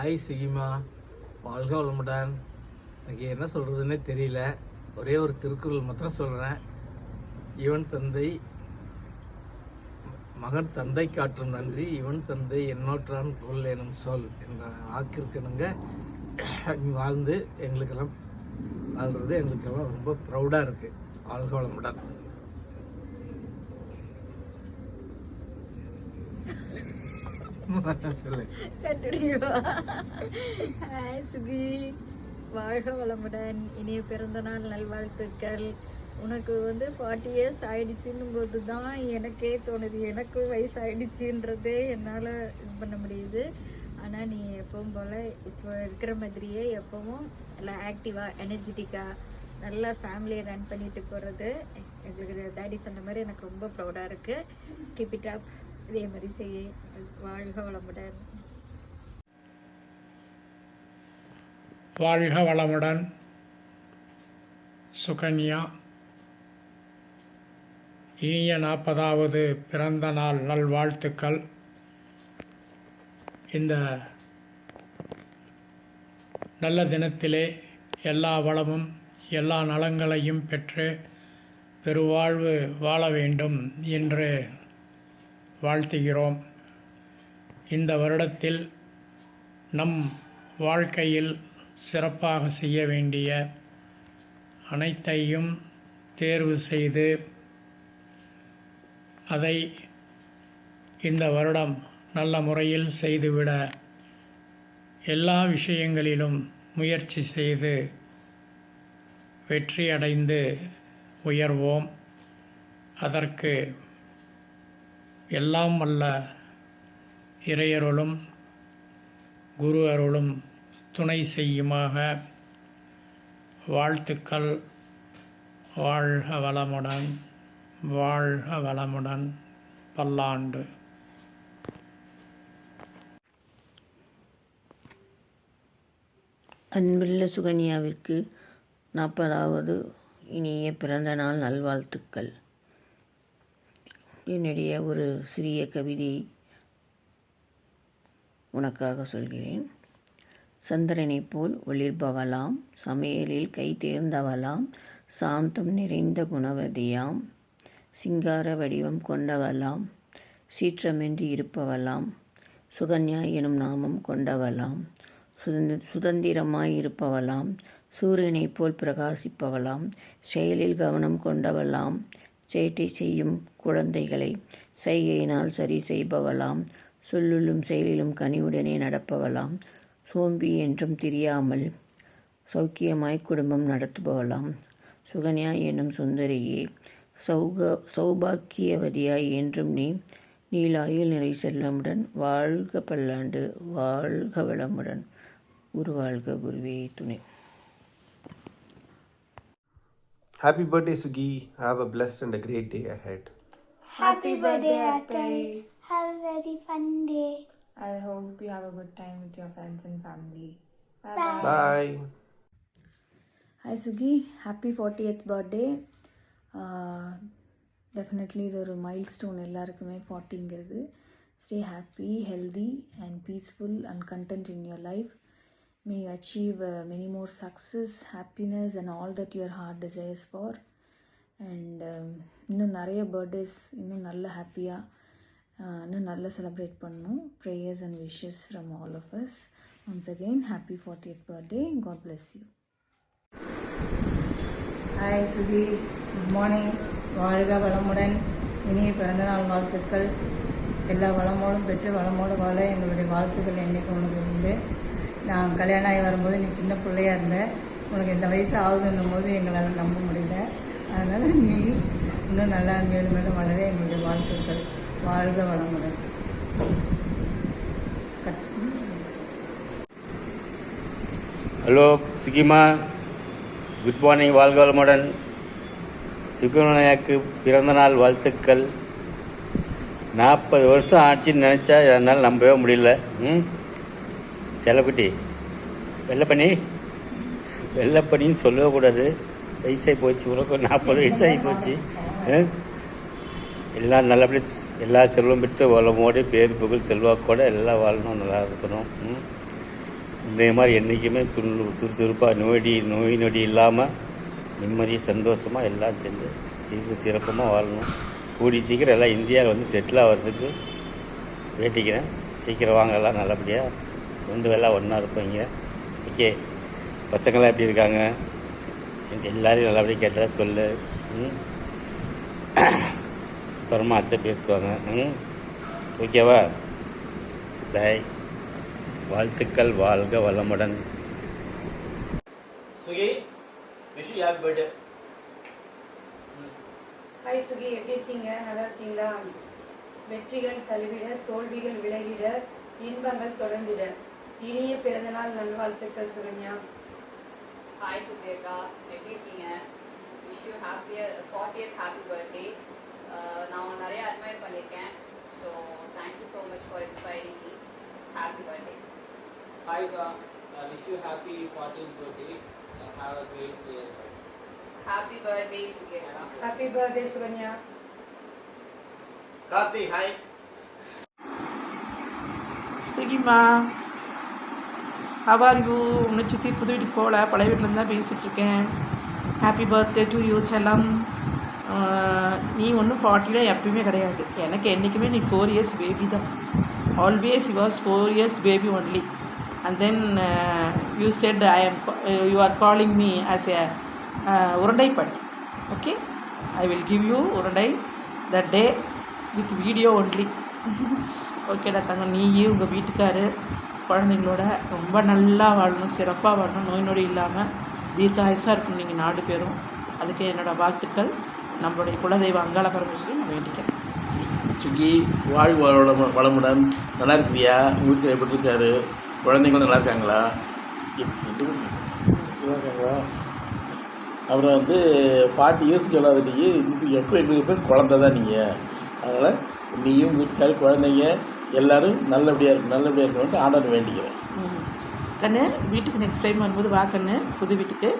Hi சுகிமா, வாழ்க வளமுடன். எனக்கு என்ன சொல்கிறதுன்னே தெரியல. ஒரே ஒரு திருக்குறள் மாத்திரம் சொல்கிறேன். இவன் தந்தை மகன் தந்தை காட்டும் நன்றி, இவன் தந்தை என்னோற்றான் கொள் எனும் சொல் என்ற ஆக்கிருக்கணுங்க. வாழ்ந்து எங்களுக்கெல்லாம் வாழ்கிறது எங்களுக்கெல்லாம் ரொம்ப ப்ரௌடாக இருக்குது. வாழ்க வளமுடன். சுகி, வாழ்க வளமுடன். இனிய பிறந்த நாள் நல்வாழ்த்துக்கள். உனக்கு 40 years ஆயிடுச்சுன்னும் போது தான் எனக்கே தோணுது எனக்கு வயசு ஆயிடுச்சுன்றதே என்னால் இது பண்ண முடியுது. ஆனால் நீ எப்பவும் போல் இப்போ இருக்கிற மாதிரியே எப்பவும் எல்லாம் ஆக்டிவாக எனர்ஜெட்டிக்காக நல்லா ஃபேமிலியை ரன் பண்ணிட்டு போகிறது எங்களுக்கு டேடி சொன்ன மாதிரி எனக்கு ரொம்ப ப்ரௌடாக இருக்குது. Keep it up. இதே மாதிரி செய்ய. வாழ்க வளமுடன். வாழ்க வளமுடன். சுகன்யா, இனிய 40வது பிறந்த நாள் நல்வாழ்த்துக்கள். இந்த நல்ல தினத்திலே எல்லா வளமும் எல்லா நலங்களையும் பெற்று பெருவாழ்வு வாழ வேண்டும் என்று வாழ்த்துகிறோம். இந்த வருடத்தில் நம் வாழ்க்கையில் சிறப்பாக செய்ய வேண்டிய அனைத்தையும் தேர்வு செய்து அதை இந்த வருடம் நல்ல முறையில் செய்துவிட எல்லா விஷயங்களிலும் முயற்சி செய்து வெற்றி அடைந்து உயர்வோம். அதற்கு எல்லாம் வல்ல இறையருளும் குரு அருளும் துணை செய்யுமாக. வாழ்த்துக்கள். வாழ்க வளமுடன், வாழ்க வளமுடன், பல்லாண்டு. அன்புள்ள சுகன்யாவிற்கு 40வது இனிய பிறந்தநாள் நல்வாழ்த்துக்கள். என்னுடைய ஒரு சிறிய கவிதை உனக்காக சொல்கிறேன். சந்திரனைப் போல் ஒளிர்பவளாம், சமையலில் கை தேர்ந்தவளாம், சாந்தம் நிறைந்த குணவதியாம், சிங்கார வடிவம் கொண்டவளாம், சீற்றமின்றி இருப்பவளாம், சுகன்யா எனும் நாமம் கொண்டவளாம், சுதந்திரமாய் இருப்பவளாம், சூரியனைப் போல் பிரகாசிப்பவளாம், செயலில் கவனம் கொண்டவளாம், சேட்டை செய்யும் குழந்தைகளை செய்கையினால் சரி செய்பவளாம், சொல்லிலும் செயலிலும் கனிவுடனே நடப்பவளாம், சோம்பி என்றும் தெரியாமல் சௌக்கியமாய் குடும்பம் நடத்துபவளாம், சுகன்யா என்னும் சுந்தரியே சௌபாக்கியவதியாய் என்றும் நீ நீலாயில் நிறை செல்லமுடன் வாழ்க பல்லாண்டு. வாழ்க வளமுடன். குரு வாழ்க, குருவே துணை. Happy birthday, Sugi. Have a blessed and a great day ahead. Happy birthday, Attai. Have a very fun day. I hope you have a good time with your friends and family. Bye. Bye. Hi Sugi, happy 40th birthday. Definitely இது ஒரு milestone எல்லாருக்குமே 40ங்கிறது. Stay happy, healthy and peaceful and content in your life. May you achieve many more success, happiness and all that your heart desires for. And இன்னும் நிறைய birthdays இன்னும் நல்ல ஹாப்பியாக இன்னும் நல்லா செலிப்ரேட் பண்ணணும். Prayers and wishes from all of us. Once again happy 40th birthday. God bless you. Hi Suki, good morning. வாழ்க வளமுடன். இனிய பிறந்தநாள் வாழ்த்துக்கள். எல்லா வளமோடும் பெற்று வளமோடு வாழ எங்களுடைய வாழ்த்துக்கள் என்றைக்கு உனக்கு உண்டு. நான் கல்யாணம் ஆகி வரும்போது நீ சின்ன பிள்ளையாக இருந்த, உனக்கு இந்த வயசு ஆகுதுன்னும் போது எங்களால் நம்ப முடியல. அதனால் நீ இன்னும் நல்லா மேலும் மேலும் வளர எங்களுடைய வாழ்த்துக்கள். வாழ்க வளமுடன். Hello Sukima, good morning. வாழ்க வளமுடன். சுகன்யாவுக்கு பிறந்தநாள் வாழ்த்துக்கள். 40 வருஷம் ஆச்சுன்னு நினச்சா என்னால் நம்பவே முடியல. செல்லக்குட்டி, வெள்ளைப்பனின்னு சொல்லவே கூடாது. வயசாகி போச்சு, உனக்கு 40 வயசாகி போச்சு. எல்லாம் நல்லபடியாக எல்லா செல்வம் பெற்று வளமோடு பேர் புகழ் செல்வாக்கோடு எல்லாம் வாழணும், நல்லா இருக்கணும். இந்த மாதிரி என்றைக்குமே சுறுசுறுப்பாக நோய் நொடி இல்லாமல் நிம்மதி சந்தோஷமாக எல்லாம் சேர்ந்து சிறப்பமாக வாழணும். கூடி சீக்கிரம் எல்லாம் இந்தியாவில் வந்து செட்டில் ஆகிறதுக்கு வேண்டிக்கிறேன். சீக்கிரம் வாங்க, எல்லாம் நல்லபடியாக எல்லாம் ஒன்றா இருப்பீங்க. ஓகே, பசங்களாம் எப்படி இருக்காங்க? எல்லோரையும் நல்லபடியாக கேட்டால் சொல்லு. அப்புறமா அத்தை பேசுவாங்க. ஓகேவா? பாய். வாழ்த்துக்கள், வாழ்க வளமுடன். Suki, wish you happy birthday. Hi Suki, எப்படி இருக்கீங்க? நல்லா இருக்கீங்களா? வெற்றிகள் தழுவிட, தோல்விகள் விலகிட, இன்பங்கள் தொடர்ந்திட. இனிய பிறந்தநாள் நல்வாழ்த்துக்கள் சுகன்யா. ஹாய் சுப்ரியக்கா, எப்படி இருக்கீங்க? Wish you 40th happy birthday. நான் நிறைய அட்மையர் பண்ணியிருக்கேன். So thank you so much for inspiring me. Happy birthday. ஹாய்க்கா, wish you happy 40th birthday. Have a great day. Happy birthday சுப்ரியக்கா. Happy birthday Sukanya. Karthi, hi. Sukima, how are you? உன்னை சித்தி புது வீட்டுக்கு போகல, பழைய வீட்டிலேருந்து தான் பேசிகிட்ருக்கேன். ஹாப்பி பர்த்டே டு யூ செல்லம். நீ ஒன்றும் 40 எப்பயுமே கிடையாது. எனக்கு என்றைக்குமே நீ 4 years பேபி தான். Always you was 4 years baby only. And then you said you are calling me as a உருண்டை பாட்டி. Okay, I will give you உருண்டை த டே வித் வீடியோ ஒன்லி. ஓகேடா தங்க, நீயே உங்கள் வீட்டுக்காரு குழந்தைங்களோட ரொம்ப நல்லா வாழணும், சிறப்பாக வாழணும், நோய் நொடி இல்லாமல் தீர்க்காயுசாக இருக்கணும் நீங்கள் 4 பேரும். அதுக்கு என்னோடய வாழ்த்துக்கள். நம்மளுடைய குலதெய்வ அங்காள பரமேஸ்வரி நான் வேண்டிக்கிறேன். சுகி, வாழ் வளமுடன். நல்லா இருக்கிறியா? உங்கள் வீட்டில் எப்படி இருக்காரு? குழந்தைங்களும் நல்லா இருக்காங்களா? நல்லா இருக்காங்களா? அப்புறம் வந்து 40 years சொல்லாத நீ, எப்போ எங்களுக்கு பேர் குழந்தை தான் நீங்கள். அதனால் நீயும் வீட்டுக்காரு குழந்தைங்க எல்லோரும் நல்லபடியாக இருக்கணும்ட்டு ஆண்டவன் வேண்டிக்கிறேன். கண்ணு, வீட்டுக்கு நெக்ஸ்ட் டைம் வரும்போது வா கண்ணு, புது வீட்டுக்கு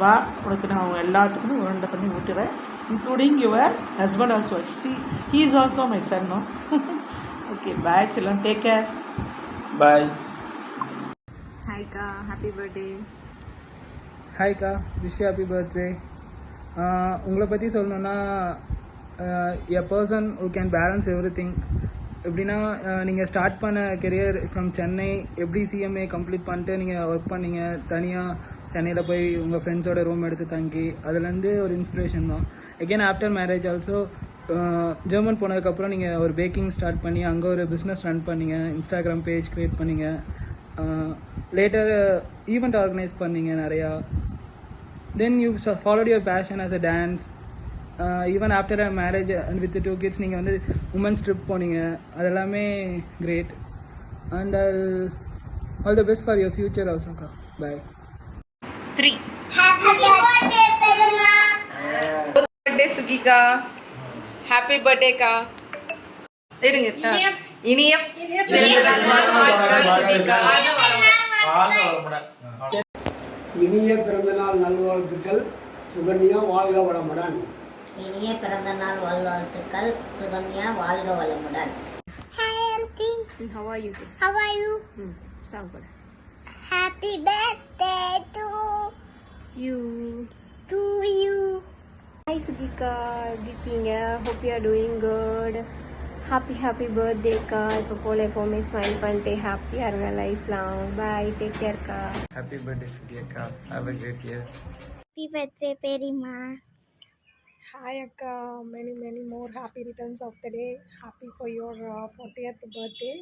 வா. உனக்கு நான் எல்லாத்துக்குமே உருண்டை பண்ணி விட்டுறேன், including your husband also. He is also my son. No? Okay, bye செல்லம், டேக் கேர். பாய். ஹாய்க்கா, ஹாப்பி பர்த்டே. ஹாய்க்கா, விஷ் யூ ஹாப்பி பர்த்டே. உங்களை பற்றி சொல்லணுன்னா, a person who can balance everything. எப்படின்னா, நீங்கள் ஸ்டார்ட் பண்ண கெரியர் ஃப்ரம் சென்னை, எப்படி சிஎம்ஏ கம்ப்ளீட் பண்ணிட்டு நீங்கள் ஒர்க் பண்ணீங்க, தனியாக சென்னையில் போய் உங்கள் ஃப்ரெண்ட்ஸோட ரூம் எடுத்து தங்கி, அதுலேருந்து ஒரு இன்ஸ்பிரேஷன் தான். Again after marriage also German போனதுக்கப்புறம் நீங்கள் ஒரு பேக்கிங் ஸ்டார்ட் பண்ணி அங்கே ஒரு பிஸ்னஸ் ரன் பண்ணீங்க, இன்ஸ்டாகிராம் பேஜ் க்ரியேட் பண்ணீங்க, லேட்டர் ஈவெண்ட் ஆர்கனைஸ் பண்ணீங்க நிறையா. Then you followed your passion as a dance. Even after a marriage and with 2 kids நீங்கள் வந்து உமன்ஸ் ட்ரிப் போனீங்க. அதெல்லாமே great. And all the best for your future ஆல்சோக்கா. Bye. 3. Happy birthday, Peruma. Birthday சுகிகா. Happy பர்த்டேக்கா. இருங்க. இனிய பிறந்தநாள் வாழ்த்துக்கள் சுகிகா. இனிய பிறந்தநாள் நல்வாழ்த்துக்கள் சுகன்யா, வாழ்க வளமுடன். இனிய பிறந்தநாள் வாழ்த்துக்கள் சுகன்யா, வாழ்க வளமுடன். Hi, auntie. How are you? How are you? Sound good. Happy birthday to You. you. Hi Sugika, எப்படி இருக்கீங்க? Hope you are doing good. Happy birthday கா. இப்போ போல எப்போவுமே ஸ்மைல் பண்ணிட்டு ஹாப்பியாக இருங்க life long. Bye, take care கா. ஹாப்பி பர்த்டே சுகியக்கா. Have a great year. Happy birthday, Perima. Hi Akka, many more happy returns of the day. Happy for your 40th birthday.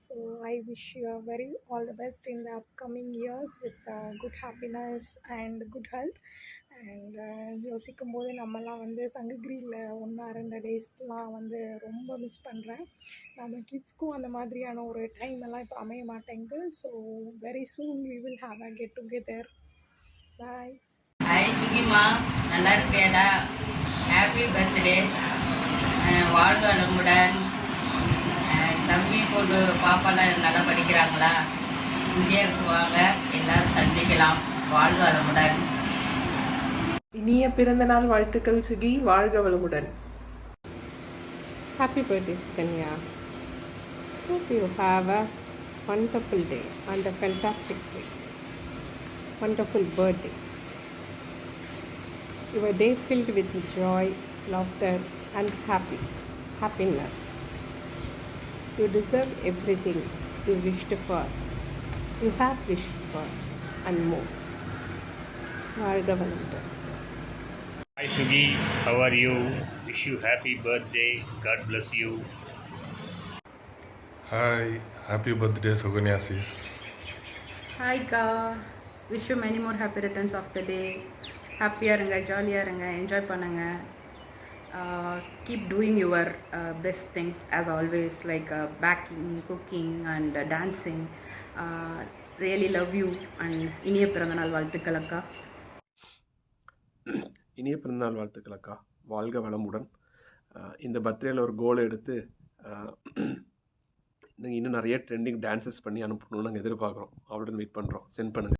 So I wish you all the best in the upcoming years with good happiness and good health. And யோசிக்கும் போது நம்மலாம் வந்து சங்ககிரியில் ஒன்றா இருந்த டேஸ்லாம் வந்து ரொம்ப miss பண்ணுறேன். நம்ம கிட்ஸ்க்கும் அந்த மாதிரியான ஒரு டைம் எல்லாம் இப்போ அமைய மாட்டேங்குது. So very soon we will have a get together. Bye. Hi Sukima, நல்லா இருக்கேடா. Happy birthday. வாழ்க வளமுடன். தம்பி போட்டு பாப்பாலாம் நல்லா படிக்கிறாங்களா? இந்தியாவுக்கு வாங்க, எல்லோரும் சந்திக்கலாம். வாழ்க வளமுடன். இனிய பிறந்தநாள் வாழ்த்துக்கள் சுகி, வாழ்க வளமுடன். Happy birthday Sukanya. Hope you have a wonderful day and a fantastic day. Wonderful birthday. Your day filled with joy, laughter and happiness. You deserve everything you wished for. You have wished for and more. வாழ்க வளமுடன். Hi Sugi, how are you? Wish you happy birthday. God bless you. Hi, happy birthday Suganya sis. Hi Ka, wish you many more happy returns of the day. ஹாப்பியாக இருங்க, ஜாலியாக இருங்க, enjoy பண்ணுங்க. Keep doing your best things as always, like baking, cooking and dancing. Really love you and இனிய பிறந்தநாள் வாழ்த்துக்கள் அக்கா. இனிய பிறந்தநாள் வாழ்த்துக்கள் அக்கா. வாழ்க வளமுடன். இந்த பர்த்டேயில் ஒரு கோல் எடுத்து இன்னும் நிறைய ட்ரெண்டிங் டான்ஸஸ் பண்ணி அனுப்பணும்னு நாங்கள் எதிர்பார்க்குறோம். அவளுடன் வெயிட் பண்ணுறோம். சென்ட் பண்ணுங்கள்.